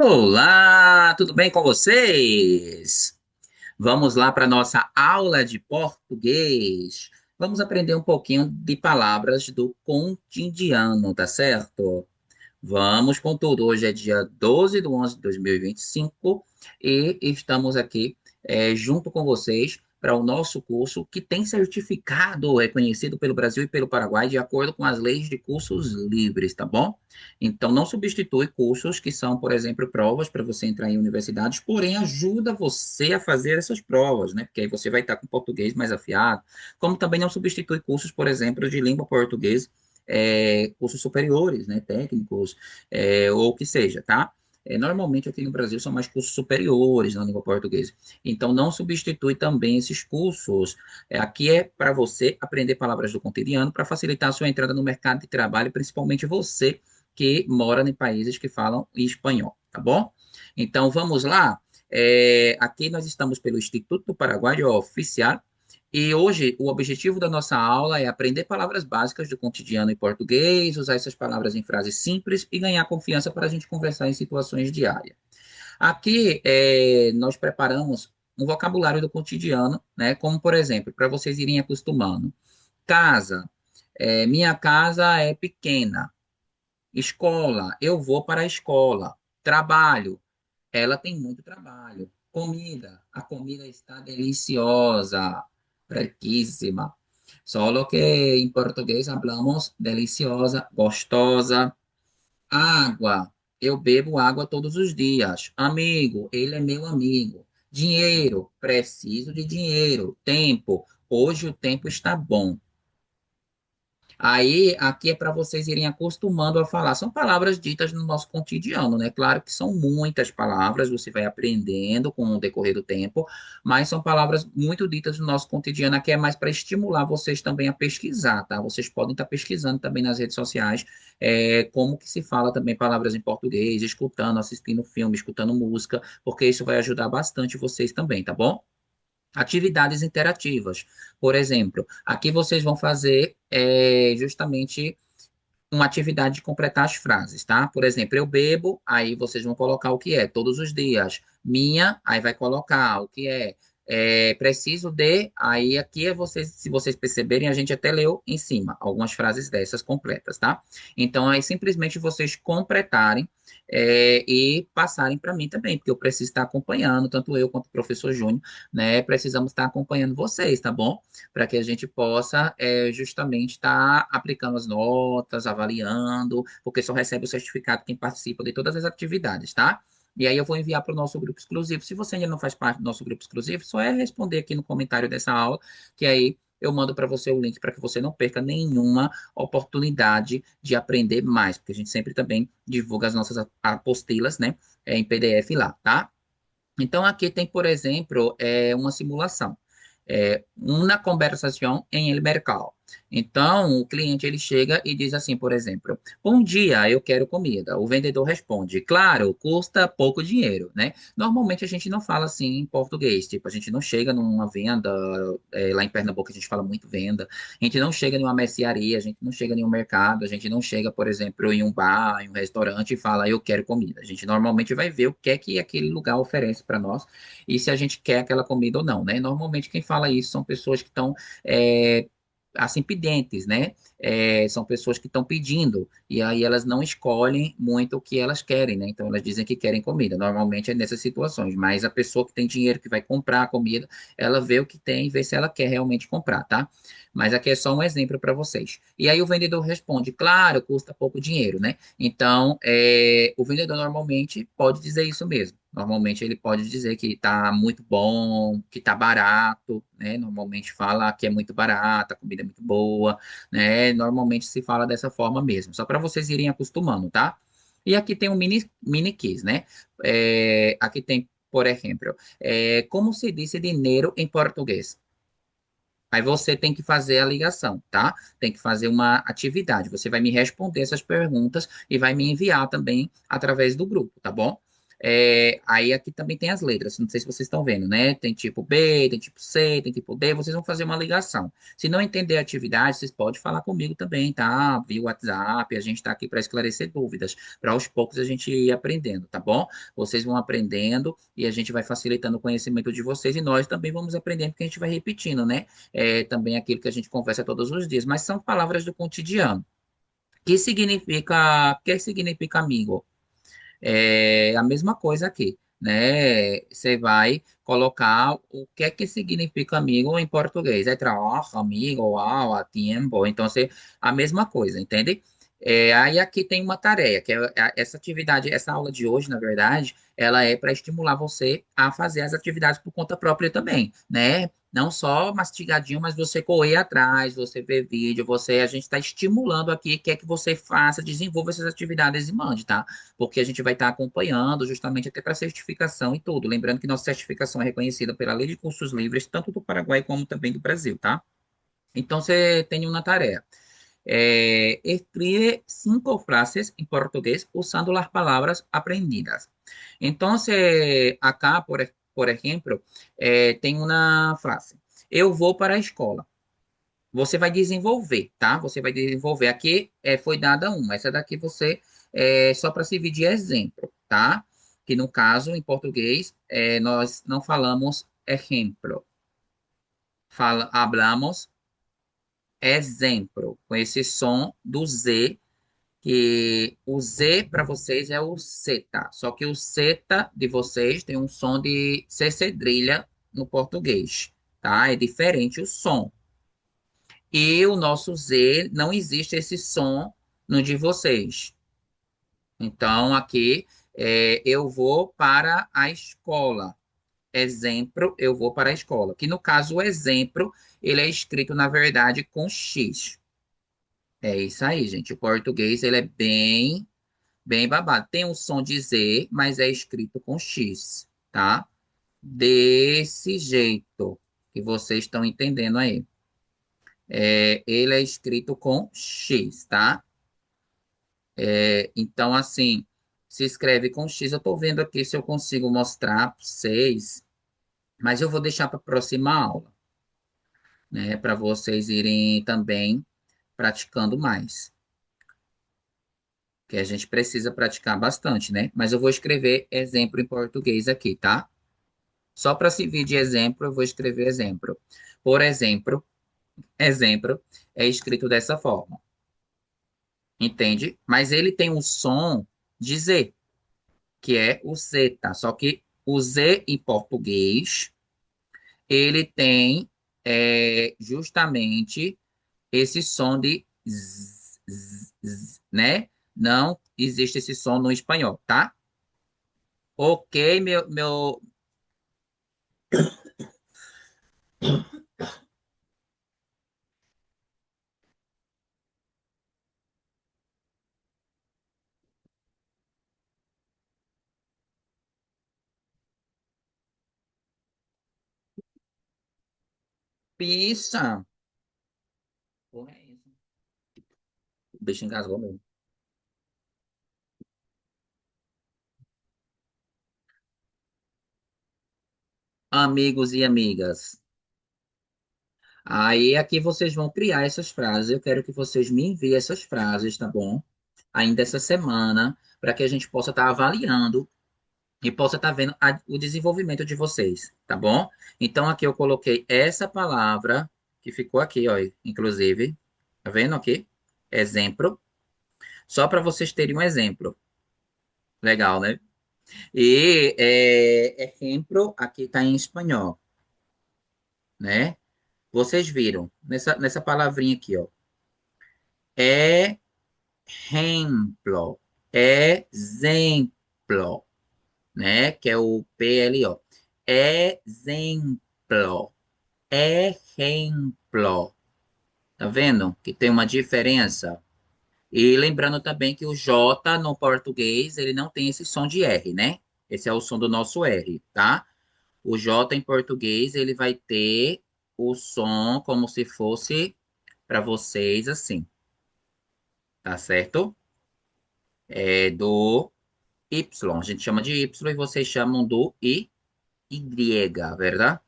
Olá, tudo bem com vocês? Vamos lá para nossa aula de português. Vamos aprender um pouquinho de palavras do cotidiano, tá certo? Vamos com tudo. Hoje é dia 12 de 11 de 2025 e estamos aqui junto com vocês para o nosso curso que tem certificado reconhecido pelo Brasil e pelo Paraguai de acordo com as leis de cursos livres, tá bom? Então, não substitui cursos que são, por exemplo, provas para você entrar em universidades, porém ajuda você a fazer essas provas, né? Porque aí você vai estar com português mais afiado, como também não substitui cursos, por exemplo, de língua portuguesa cursos superiores, né, técnicos, ou o que seja, tá? Normalmente aqui no Brasil são mais cursos superiores na língua portuguesa. Então, não substitui também esses cursos. Aqui é para você aprender palavras do cotidiano para facilitar a sua entrada no mercado de trabalho, principalmente você que mora em países que falam espanhol, tá bom? Então, vamos lá. Aqui nós estamos pelo Instituto Paraguaio Oficial e hoje o objetivo da nossa aula é aprender palavras básicas do cotidiano em português, usar essas palavras em frases simples e ganhar confiança para a gente conversar em situações diárias. Aqui nós preparamos um vocabulário do cotidiano, né? Como por exemplo, para vocês irem acostumando. Casa, minha casa é pequena. Escola, eu vou para a escola. Trabalho, ela tem muito trabalho. Comida, a comida está deliciosa, riquíssima. Solo que em português hablamos deliciosa, gostosa. Água, eu bebo água todos os dias. Amigo, ele é meu amigo. Dinheiro, preciso de dinheiro. Tempo, hoje o tempo está bom. Aí, aqui é para vocês irem acostumando a falar. São palavras ditas no nosso cotidiano, né? Claro que são muitas palavras, você vai aprendendo com o decorrer do tempo, mas são palavras muito ditas no nosso cotidiano, aqui é mais para estimular vocês também a pesquisar, tá? Vocês podem estar pesquisando também nas redes sociais, como que se fala também palavras em português, escutando, assistindo filme, escutando música, porque isso vai ajudar bastante vocês também, tá bom? Atividades interativas. Por exemplo, aqui vocês vão fazer justamente uma atividade de completar as frases, tá? Por exemplo, eu bebo, aí vocês vão colocar o que é todos os dias. Minha, aí vai colocar o que preciso de, aí aqui é vocês, se vocês perceberem, a gente até leu em cima algumas frases dessas completas, tá? Então, aí simplesmente vocês completarem e passarem para mim também, porque eu preciso estar acompanhando, tanto eu quanto o professor Júnior, né? Precisamos estar acompanhando vocês, tá bom? Para que a gente possa justamente estar aplicando as notas, avaliando, porque só recebe o certificado quem participa de todas as atividades, tá? E aí eu vou enviar para o nosso grupo exclusivo. Se você ainda não faz parte do nosso grupo exclusivo, só é responder aqui no comentário dessa aula, que aí eu mando para você o link para que você não perca nenhuma oportunidade de aprender mais, porque a gente sempre também divulga as nossas apostilas, né, em PDF lá, tá? Então, aqui tem, por exemplo, uma simulação. Uma conversação em el mercado. Então, o cliente ele chega e diz assim, por exemplo, bom dia, eu quero comida. O vendedor responde, claro, custa pouco dinheiro, né? Normalmente a gente não fala assim em português, tipo, a gente não chega numa venda, lá em Pernambuco a gente fala muito venda, a gente não chega em uma mercearia, a gente não chega em um mercado, a gente não chega, por exemplo, em um bar, em um restaurante e fala, eu quero comida. A gente normalmente vai ver o que é que aquele lugar oferece para nós e se a gente quer aquela comida ou não, né? Normalmente quem fala isso são pessoas que estão assim pedentes, né? São pessoas que estão pedindo e aí elas não escolhem muito o que elas querem, né? Então elas dizem que querem comida. Normalmente é nessas situações, mas a pessoa que tem dinheiro que vai comprar a comida, ela vê o que tem e vê se ela quer realmente comprar, tá? Mas aqui é só um exemplo para vocês. E aí o vendedor responde, claro, custa pouco dinheiro, né? Então, o vendedor normalmente pode dizer isso mesmo. Normalmente ele pode dizer que está muito bom, que está barato, né? Normalmente fala que é muito barato, a comida é muito boa, né? Normalmente se fala dessa forma mesmo, só para vocês irem acostumando, tá? E aqui tem um mini quiz, né? Aqui tem, por exemplo, como se diz dinheiro em português? Aí você tem que fazer a ligação, tá? Tem que fazer uma atividade. Você vai me responder essas perguntas e vai me enviar também através do grupo, tá bom? Aí aqui também tem as letras, não sei se vocês estão vendo, né? Tem tipo B, tem tipo C, tem tipo D, vocês vão fazer uma ligação. Se não entender a atividade, vocês podem falar comigo também, tá? Via WhatsApp, a gente está aqui para esclarecer dúvidas, para aos poucos a gente ir aprendendo, tá bom? Vocês vão aprendendo e a gente vai facilitando o conhecimento de vocês e nós também vamos aprendendo, porque a gente vai repetindo, né? Também aquilo que a gente conversa todos os dias, mas são palavras do cotidiano. Que significa amigo? É a mesma coisa aqui, né? Você vai colocar o que é que significa amigo em português. É trabajo, amigo, wow, a tiempo. Então, a mesma coisa, entende? Aí aqui tem uma tarefa, que essa atividade, essa aula de hoje, na verdade, ela é para estimular você a fazer as atividades por conta própria também, né? Não só mastigadinho, mas você correr atrás, você ver vídeo, a gente está estimulando aqui, quer que você faça, desenvolva essas atividades e mande, tá? Porque a gente vai estar acompanhando justamente até para certificação e tudo. Lembrando que nossa certificação é reconhecida pela Lei de Cursos Livres, tanto do Paraguai como também do Brasil, tá? Então, você tem uma tarefa. Escribe 5 frases em português usando as palavras aprendidas. Então, acá, por exemplo, tem uma frase. Eu vou para a escola. Você vai desenvolver, tá? Você vai desenvolver. Aqui foi dada uma. Essa daqui só para servir de exemplo, tá? Que no caso, em português, nós não falamos exemplo. Hablamos exemplo, com esse som do Z, que o Z para vocês é o zeta. Só que o zeta de vocês tem um som de C cedrilha no português, tá? É diferente o som. E o nosso Z, não existe esse som no de vocês. Então, aqui, eu vou para a escola. Exemplo, eu vou para a escola. Que no caso, o exemplo, ele é escrito, na verdade, com X. É isso aí, gente. O português, ele é bem babado. Tem o som de Z, mas é escrito com X, tá? Desse jeito que vocês estão entendendo aí. Ele é escrito com X, tá? Então, assim, se escreve com X. Eu estou vendo aqui se eu consigo mostrar para vocês, mas eu vou deixar para a próxima aula, né? Para vocês irem também praticando mais, que a gente precisa praticar bastante, né? Mas eu vou escrever exemplo em português aqui, tá? Só para servir de exemplo, eu vou escrever exemplo. Por exemplo é escrito dessa forma, entende? Mas ele tem um som de Z, que é o zeta. Só que o Z em português, ele tem justamente esse som de z, z, z, né? Não existe esse som no espanhol, tá? Ok, meu pizza. Porra, é isso? O bicho engasgou mesmo. Amigos e amigas. Aí aqui vocês vão criar essas frases. Eu quero que vocês me enviem essas frases, tá bom? Ainda essa semana, para que a gente possa estar avaliando e possa estar vendo o desenvolvimento de vocês, tá bom? Então aqui eu coloquei essa palavra que ficou aqui, ó, inclusive, tá vendo aqui? Exemplo, só para vocês terem um exemplo. Legal, né? E exemplo aqui está em espanhol, né? Vocês viram nessa palavrinha aqui, ó. Ejemplo, exemplo, né? Que é o PLO. Exemplo, ejemplo. Tá vendo? Que tem uma diferença. E lembrando também que o J no português, ele não tem esse som de R, né? Esse é o som do nosso R, tá? O J em português, ele vai ter o som como se fosse para vocês assim, tá certo? Do Y, a gente chama de Y e vocês chamam do Y, verdade?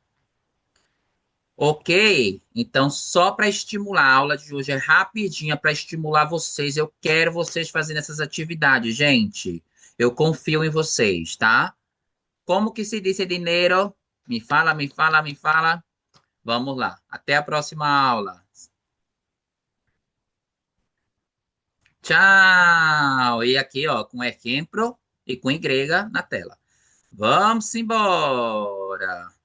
Ok, então só para estimular, a aula de hoje é rapidinha para estimular vocês. Eu quero vocês fazendo essas atividades, gente. Eu confio em vocês, tá? Como que se diz dinheiro? Me fala, me fala, me fala. Vamos lá. Até a próxima aula. Tchau! E aqui, ó, com exemplo e com Y na tela. Vamos embora!